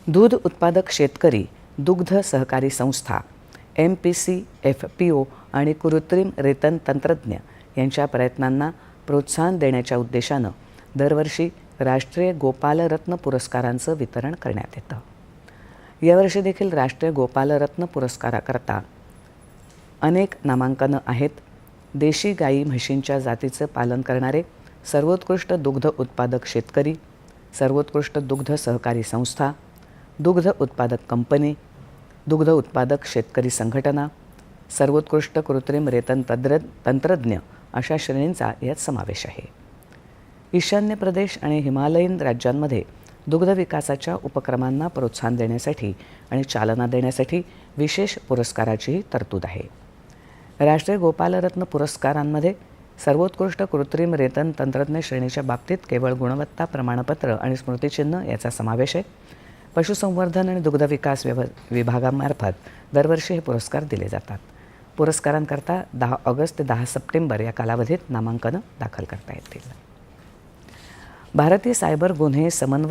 दूध उत्पादक शेतकरी, दुग्ध सहकारी संस्था, MPC, FPO आणि कृत्रिम रेतन तंत्रज्ञ यांच्या प्रयत्नांना प्रोत्साहन देण्याच्या उद्देशानं दरवर्षी राष्ट्रीय गोपालरत्न पुरस्कारांचं वितरण करण्यात येतं. यावर्षी देखील राष्ट्रीय गोपालरत्न पुरस्काराकरता अनेक नामांकनं आहेत. देशी गाई म्हशींच्या जातीचं पालन करणारे सर्वोत्कृष्ट दुग्ध उत्पादक शेतकरी, सर्वोत्कृष्ट दुग्ध सहकारी संस्था, दुग्ध उत्पादक कंपनी, दुग्ध उत्पादक शेतकरी संघटना, सर्वोत्कृष्ट कृत्रिम रेतन तंत्रज्ञ अशा श्रेणींचा यात समावेश आहे. ईशान्य प्रदेश आणि हिमालयीन राज्यांमध्ये दुग्ध विकासाच्या उपक्रमांना प्रोत्साहन देण्यासाठी आणि चालना देण्यासाठी विशेष पुरस्काराचीही तरतूद आहे. राष्ट्रीय गोपालरत्न पुरस्कारांमध्ये सर्वोत्कृष्ट कृत्रिम रेतन तंत्रज्ञ श्रेणीच्या बाबतीत केवळ गुणवत्ता प्रमाणपत्र आणि स्मृतिचिन्ह याचा समावेश आहे. पशुसंवर्धन आणि दुग्ध विकास विभागामार्फत दरवर्षी हे पुरस्कार दिले जातात. पुरस्कारांकरता 10 ऑगस्ट ते 10 सप्टेंबर या कालावधीत नामांकनं दाखल करता येतील. भारतीय सायबर गुन्हे समन्वय